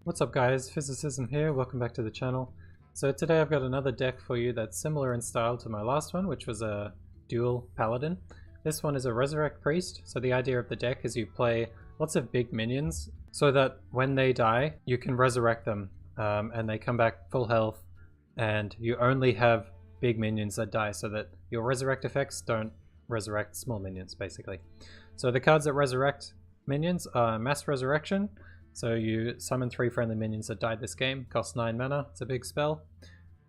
What's up guys, Physicism here, welcome back to the channel. So today I've got another deck for you that's similar in style to my last one, which was a dual paladin. This one is a Resurrect priest, so the idea of the deck is you play lots of big minions so that when they die you can resurrect them and they come back full health, and you only have big minions that die so that your resurrect effects don't resurrect small minions basically. So the cards that resurrect minions are Mass Resurrection. So you summon 3 friendly minions that died this game, cost 9 mana, it's a big spell.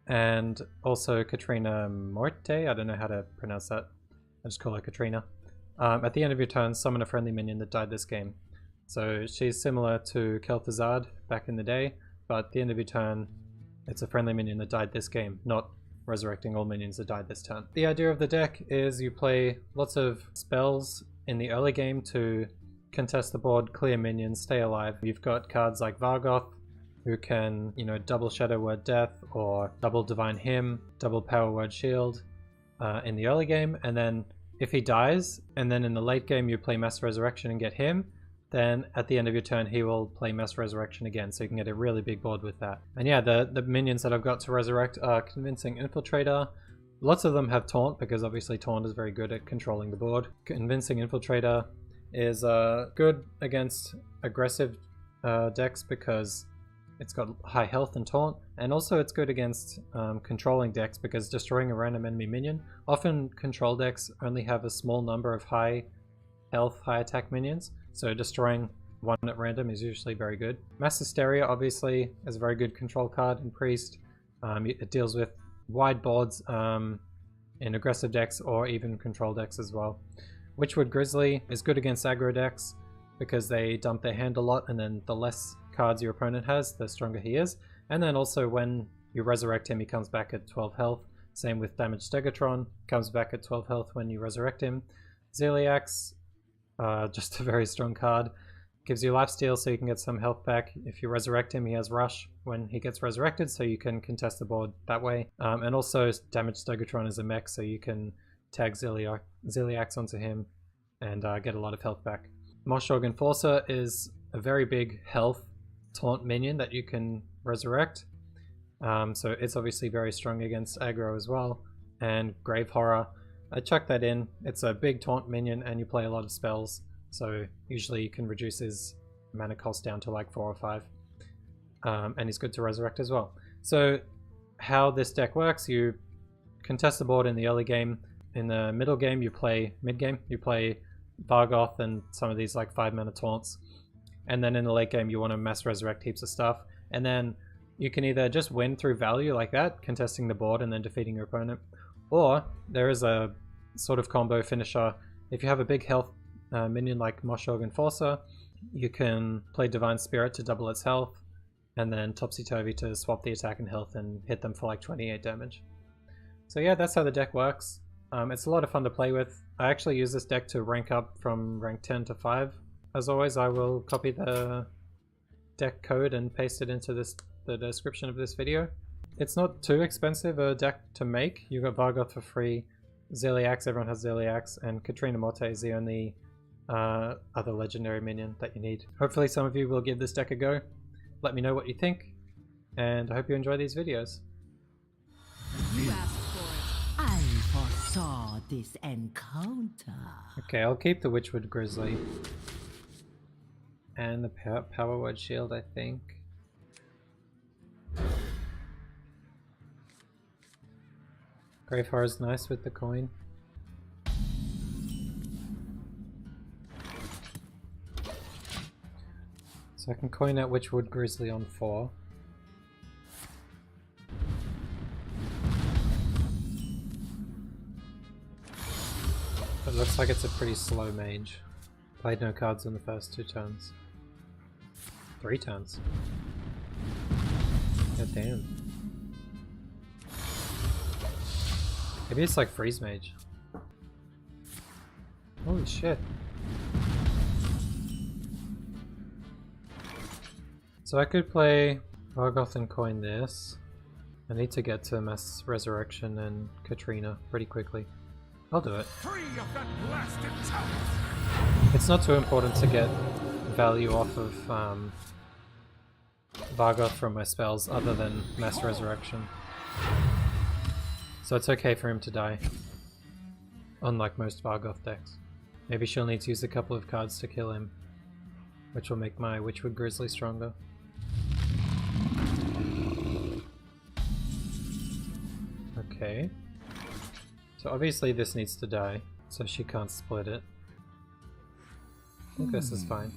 And also Catrina Muerte, I don't know how to pronounce that, I just call her Catrina. At the end of your turn, summon a friendly minion that died this game. So she's similar to Kel'Thuzad back in the day, but at the end of your turn, it's a friendly minion that died this game, not resurrecting all minions that died this turn. The idea of the deck is you play lots of spells in the early game to contest the board, clear minions, stay alive. You've got cards like Vargoth, who can, double Shadow Word Death, or double Divine Hymn, double Power Word Shield in the early game, and then if he dies, and then in the late game you play Mass Resurrection and get him, then at the end of your turn he will play Mass Resurrection again, so you can get a really big board with that. And yeah, the minions that I've got to resurrect are Convincing Infiltrator. Lots of them have Taunt, because obviously Taunt is very good at controlling the board. Convincing Infiltrator is good against aggressive decks because it's got high health and taunt, and also it's good against controlling decks because destroying a random enemy minion. Often control decks only have a small number of high health, high attack minions, so destroying one at random is usually very good. Mass Hysteria obviously is a very good control card in Priest. It deals with wide boards in aggressive decks or even control decks as well. Witchwood Grizzly is good against aggro decks because they dump their hand a lot, and then the less cards your opponent has, the stronger he is. And then also when you resurrect him, he comes back at 12 health. Same with Damaged Stegotron, comes back at 12 health when you resurrect him. Zilliax, just a very strong card. Gives you lifesteal so you can get some health back. If you resurrect him, he has Rush when he gets resurrected, so you can contest the board that way. And also Damaged Stegotron is a mech, so you can tag Zilliax onto him and get a lot of health back. Mosh'Ogg Enforcer is a very big health taunt minion that you can resurrect. So it's obviously very strong against aggro as well. And Grave Horror, I chuck that in. It's a big taunt minion and you play a lot of spells. So usually you can reduce his mana cost down to like 4 or 5. And he's good to resurrect as well. So how this deck works, you contest the board in the early game. In the middle game, you play mid-game, you play Vargoth and some of these like 5 mana taunts. And then in the late game, you want to mass resurrect heaps of stuff. And then you can either just win through value like that, contesting the board and then defeating your opponent. Or there is a sort of combo finisher. If you have a big health minion like Mosh'Ogg Enforcer, you can play Divine Spirit to double its health, and then Topsy Turvy to swap the attack and health and hit them for like 28 damage. So yeah, that's how the deck works. It's a lot of fun to play with. I actually use this deck to rank up from rank 10 to 5. As always, I will copy the deck code and paste it into the description of this video. It's not too expensive a deck to make. You got Vargoth for free, Zilliax, everyone has Zilliax, and Catrina Muerte is the only other legendary minion that you need. Hopefully some of you will give this deck a go. Let me know what you think, and I hope you enjoy these videos. You asked for it. I foresaw this encounter. Okay, I'll keep the Witchwood Grizzly. And the Power Word Shield, I think. Grave Horror is nice with the coin. So I can coin out Witchwood Grizzly on 4. It looks like it's a pretty slow mage. Played no cards in the first 2 turns. 3 turns. God damn. Maybe it's like Freeze Mage. Holy shit. So I could play Vargoth and coin this. I need to get to Mass Resurrection and Catrina pretty quickly. I'll do it. Free of that blasted tower. It's not too important to get value off of Vargoth from my spells other than Mass Resurrection. So it's okay for him to die. Unlike most Vargoth decks. Maybe she'll need to use a couple of cards to kill him, which will make my Witchwood Grizzly stronger. Okay. So obviously this needs to die, so she can't split it. I think this is fine.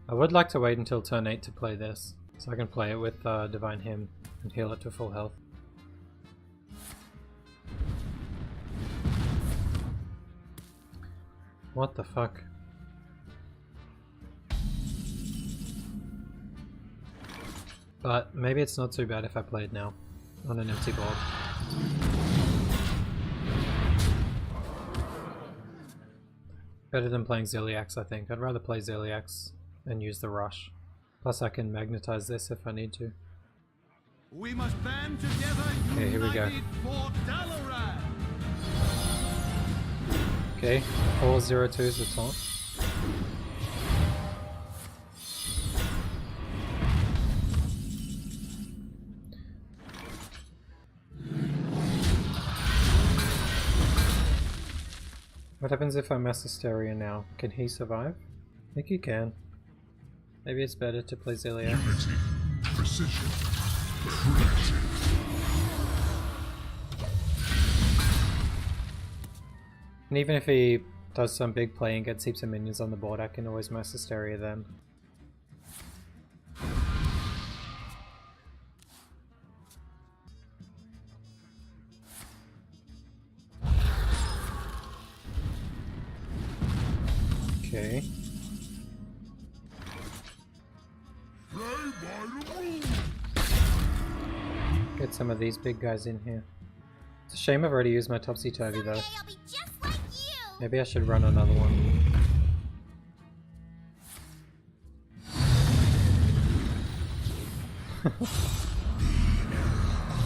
I would like to wait until turn 8 to play this, so I can play it with Divine Hymn and heal it to full health. What the fuck? But maybe it's not too bad if I play it now, on an empty board. Better than playing Zilliax, I think. I'd rather play Zilliax and use the rush. Plus I can magnetize this if I need to. We must band together. Okay, here we go. Okay, all 0-2s with taunt. What happens if I mass Hysteria now? Can he survive? I think he can. Maybe it's better to play Zilliax. Unity, precision, primitive. And even if he does some big play and gets heaps of minions on the board, I can always mass Hysteria then. Okay. Get some of these big guys in here. It's a shame I've already used my Topsy Turvy though. Maybe I should run another one.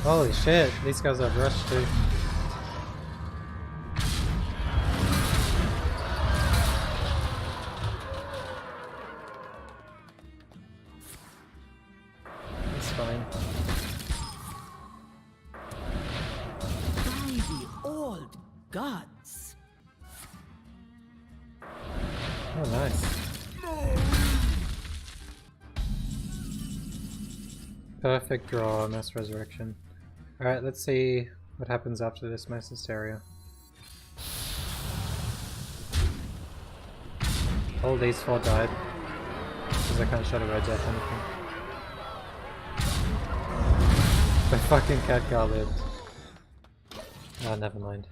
Holy shit, these guys have rushed too. That's fine. By the old gods. Oh, nice. Perfect draw, Mass Resurrection. Alright, let's see what happens after this Mass Hysteria. All these 4 died, because I can't Shadow Red Death anything. The fucking Khadgar lived. Ah, never mind.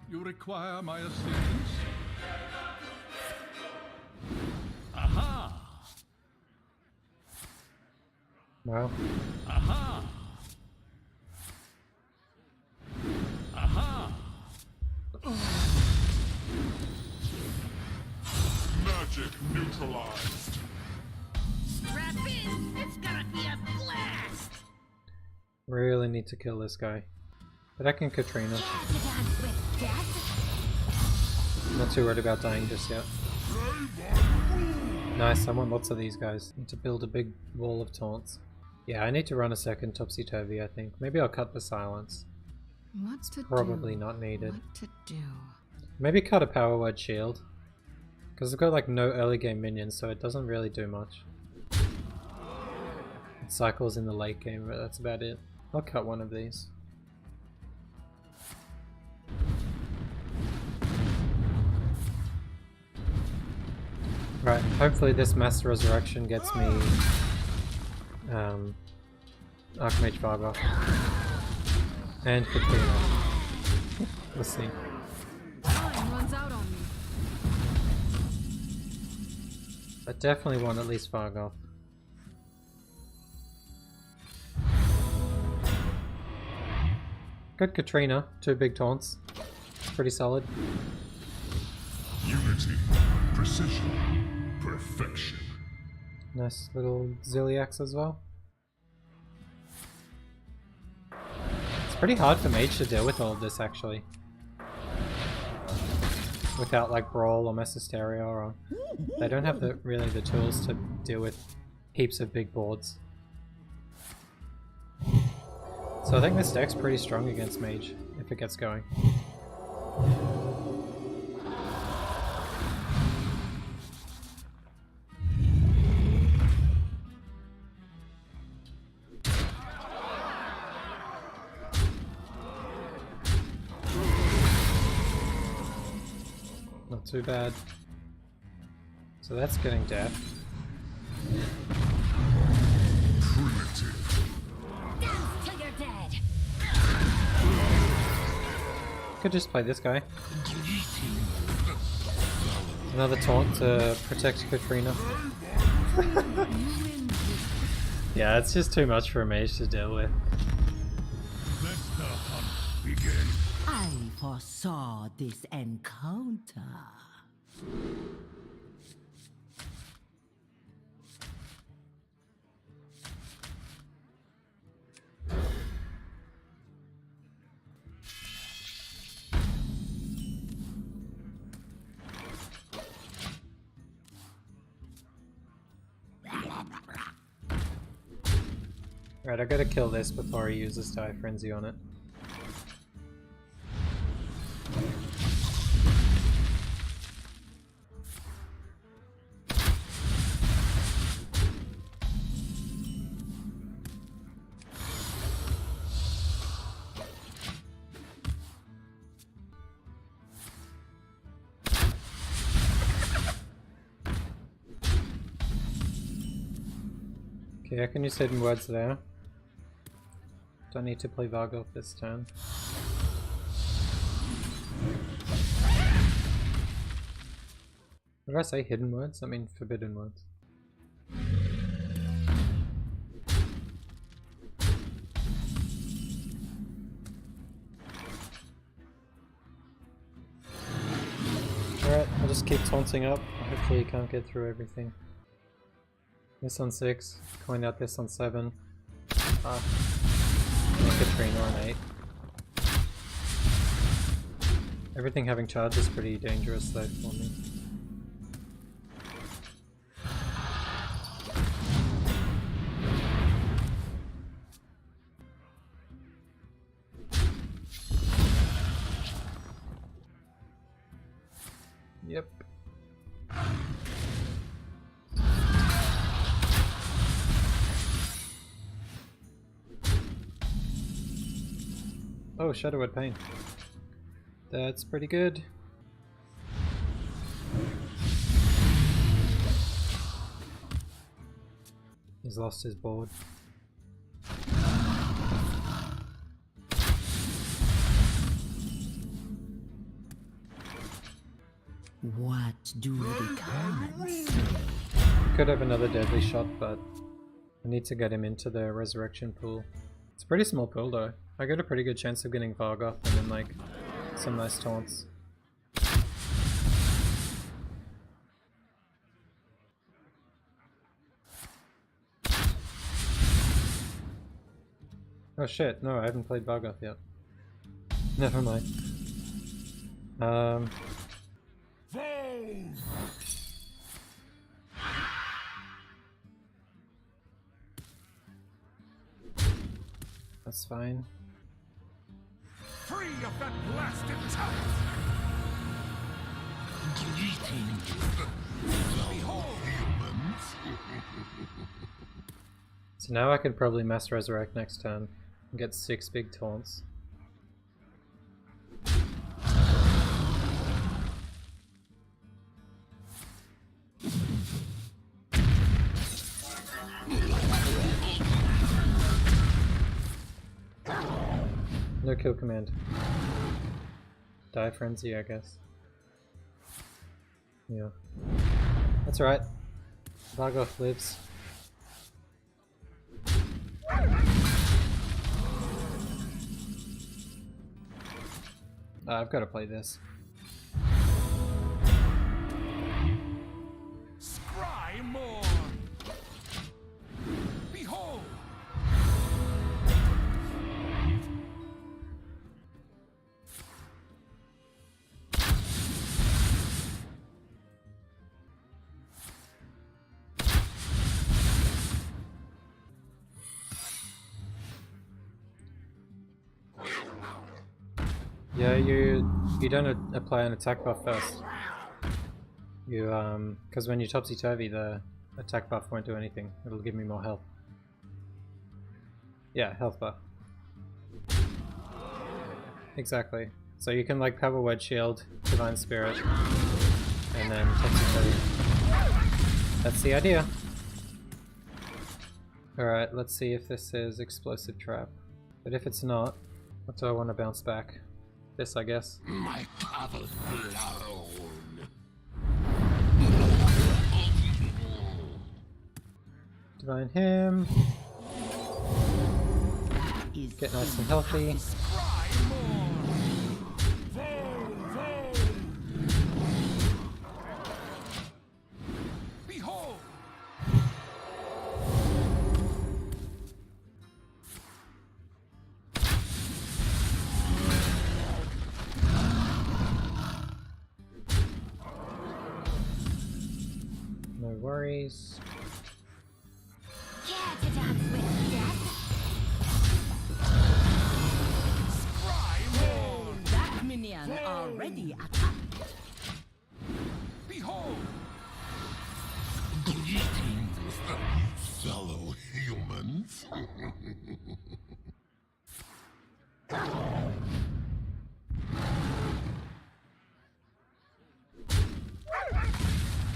You require my assistance? Aha! Wow. Aha! Aha! Magic neutralized. Strap in! It's gonna be a blast! Really need to kill this guy. But I can Catrina. Not too worried about dying just yet. Nice, I want lots of these guys. Need to build a big wall of taunts. Yeah, I need to run a second Topsy Turvy, I think. Maybe I'll cut the silence. What to Probably do? not needed. What to do? Maybe cut a power word shield. Because I've got like no early game minions, so it doesn't really do much. It cycles in the late game, but that's about it. I'll cut one of these. Right, hopefully this Mass Resurrection gets me Archmage Vargoth and Catrina. We'll see. Time runs out on me. I definitely want at least Vargoth. Good Catrina, 2 big taunts. Pretty solid. Unity, precision, perfection. Nice little Zilliax as well. It's pretty hard for Mage to deal with all of this actually. Without like Brawl or Mass Hysteria, or they don't have really the tools to deal with heaps of big boards. So I think this deck's pretty strong against Mage if it gets going. Not too bad. So that's getting death. Dance till you're dead. Could just play this guy. Another taunt to protect Catrina. Yeah, it's just too much for a mage to deal with. Let the hunt begin. I foresaw this encounter. Right, I gotta kill this before he uses Die Frenzy on it. Okay, I can use hidden words there. Don't need to play Vargoth this turn. Did I say hidden words? I mean forbidden words. Alright, I'll just keep taunting up. Hopefully you can't get through everything. This on 6, coin out this on 7. Catrina on 8. Everything having charge is pretty dangerous though for me. Yep. Oh, Shadowwood Pain. That's pretty good. He's lost his board. What do the cards say? Could have another deadly shot, but I need to get him into the resurrection pool. It's a pretty small pool though. I got a pretty good chance of getting Vargoth and then like some nice taunts. Oh shit, no, I haven't played Vargoth yet. Never mind. That's fine. Free of that blasted talent! Behold, humans! So now I can probably mass resurrect next turn and get 6 big taunts. No kill command. Die Frenzy, I guess. Yeah. That's right. Vargoth lives. I've got to play this. Scry more! Yeah, you don't apply an attack buff first. You because when you Topsy Turvy, the attack buff won't do anything. It'll give me more health. Yeah, health buff. Exactly. So you can like cover Word Shield, Divine Spirit, and then Topsy Turvy. That's the idea. Alright, let's see if this is Explosive Trap. But if it's not, what do I want to bounce back? This, I guess. My paddle blown. Divine Hymn. Get nice and healthy. Behold! No worries. Care to dance with death? That minion already attacked. Behold! Greetings, fellow humans.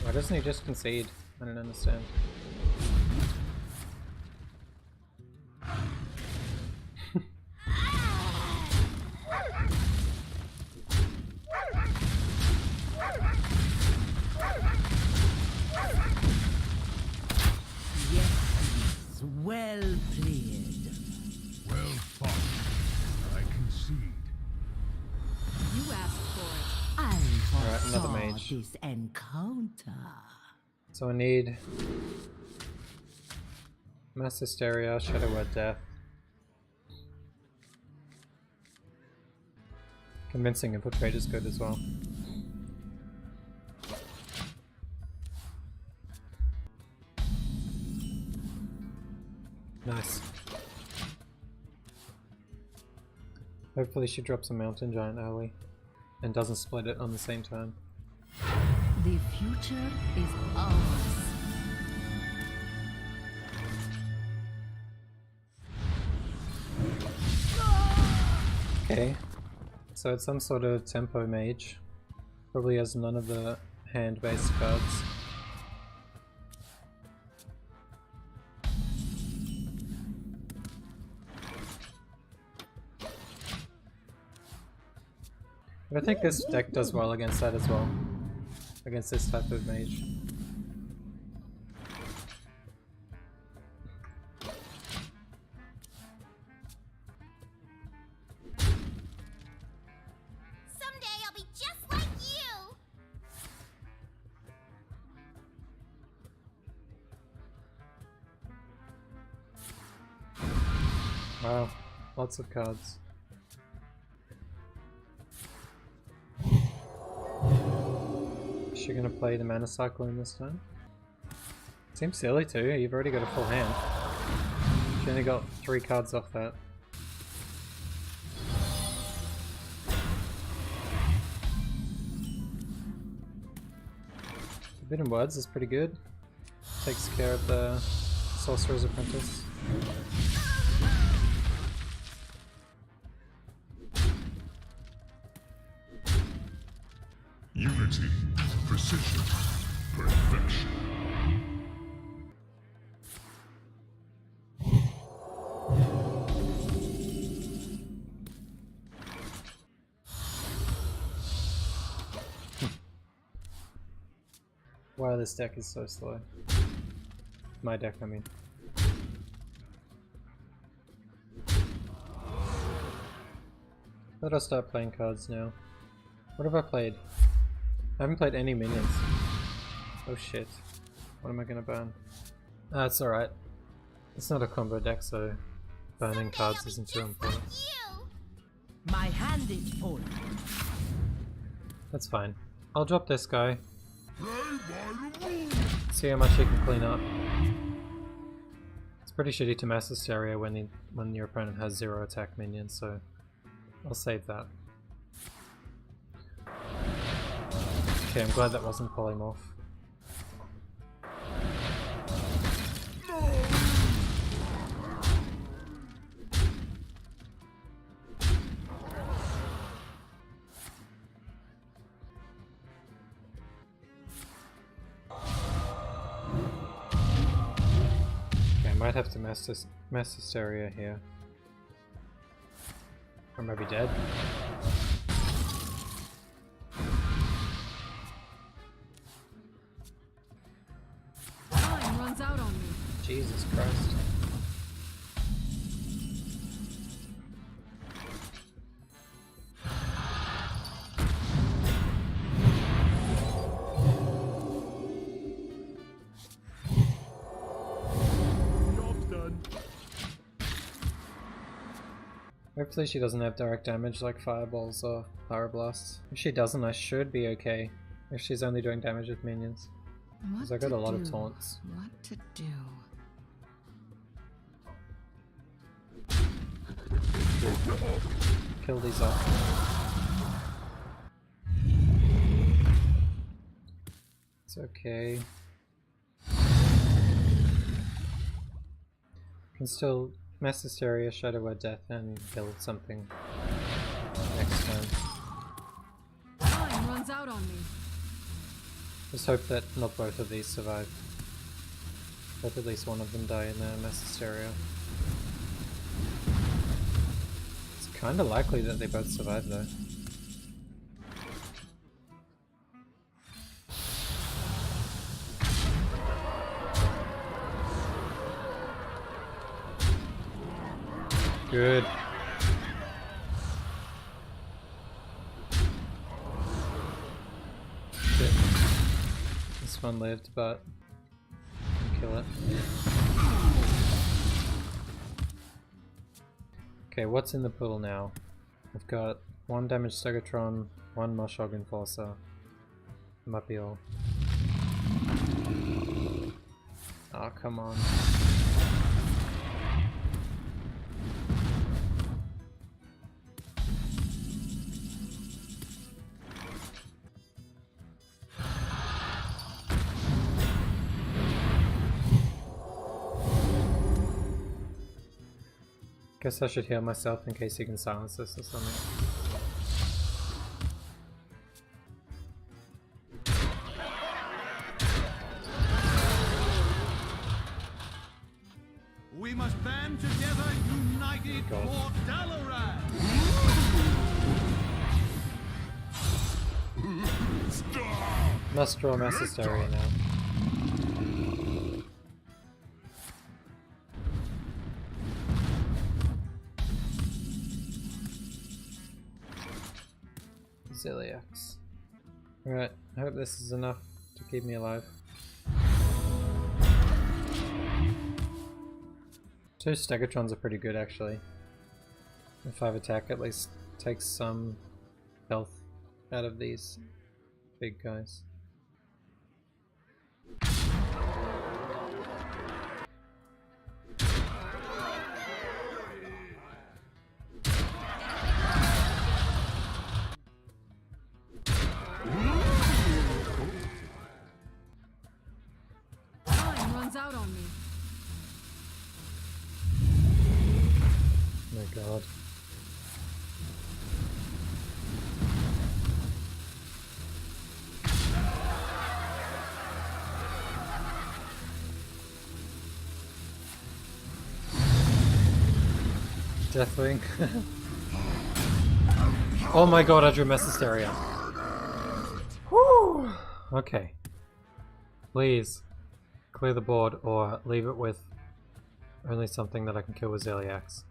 Why doesn't he just concede? I don't understand. Yes, well played. Well fought. I concede. You asked for it. I Alright, another foresaw mage. this encounter. So I need Mass Hysteria, Shadow Word Death. Convincing Infiltrator is good as well. Nice. Hopefully she drops a Mountain Giant early and doesn't split it on the same turn. The future is ours. Okay, so it's some sort of tempo mage. Probably has none of the hand-based cards. But I think this deck does well against that as well. Against this type of mage. Someday I'll be just like you. Wow, lots of cards. Is she gonna play the mana cycle in this time? Seems silly too, you've already got a full hand. She only got 3 cards off that. Forbidden Words is pretty good. Takes care of the Sorcerer's Apprentice. Unity, precision, perfection. Wow, this deck is so slow. My deck, I mean. Let us start playing cards now. What have I played? I haven't played any minions. Oh shit. What am I gonna burn? Ah, it's alright. It's not a combo deck, so burning cards isn't too important. You. My hand is full. That's fine. I'll drop this guy. Play by the rules. See how much he can clean up. It's pretty shitty to Mass Hysteria when your opponent has 0 attack minions, so I'll save that. Okay, I'm glad that wasn't polymorph. Okay, I might have to mass Hysteria here. Or maybe dead. Time runs out on me. Jesus Christ. Job's done. Hopefully she doesn't have direct damage like fireballs or pyroblasts. If she doesn't, I should be okay. If she's only doing damage with minions. Because I got a lot of taunts. What to do? Kill these off. It's okay. Can still mass Hysteria, Shadow Word Death, and build something next turn. Time runs out on me. Just hope that not both of these survive. Hope at least one of them die in their mass Hysteria. It's kinda likely that they both survive though. Good. Shit. This one lived, but kill it. Okay, what's in the pool now? I've got 1 damage Stegotron, 1 Mosh'Ogg Enforcer. Might be all. Oh, come on. Guess I should heal myself in case he can silence this or something. We must band together, united God. for Dalaran! Must draw mass Hysteria now. Zilliax. Alright, I hope this is enough to keep me alive. 2 Stegotrons are pretty good actually. And 5 attack at least takes some health out of these big guys. Time runs out on me. Oh my god. Deathwing. Oh my god, I drew mass Hysteria. Whew. Okay. Please clear the board or leave it with only something that I can kill with Zilliax.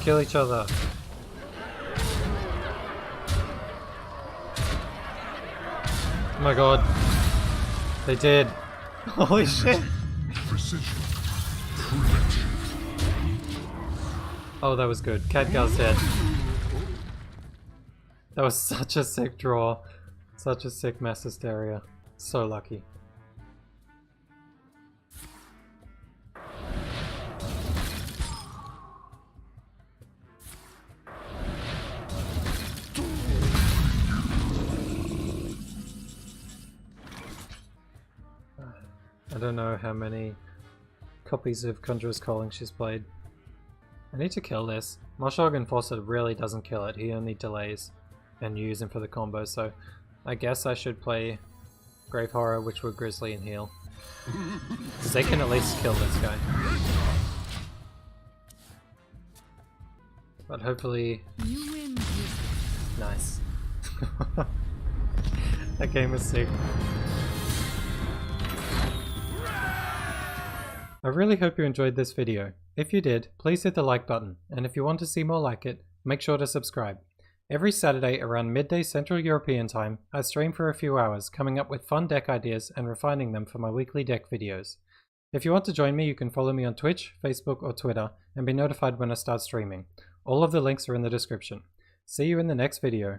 Kill each other. Oh my god. They did. Holy shit. Precision. Prevention. Oh, that was good. Khadgar's dead. That was such a sick draw. Such a sick mass Hysteria. So lucky. don't know how many copies of Conjurer's Calling she's played. I need to kill this. Mosh'Ogg Enforcer really doesn't kill it, he only delays and you use him for the combo, so I guess I should play Grave Horror, Witchwood Grizzly and heal. Because they can at least kill this guy. But hopefully... You win. Nice. That game was sick. I really hope you enjoyed this video. If you did, please hit the like button, and if you want to see more like it, make sure to subscribe. Every Saturday around midday Central European time, I stream for a few hours, coming up with fun deck ideas and refining them for my weekly deck videos. If you want to join me, you can follow me on Twitch, Facebook or Twitter, and be notified when I start streaming. All of the links are in the description. See you in the next video.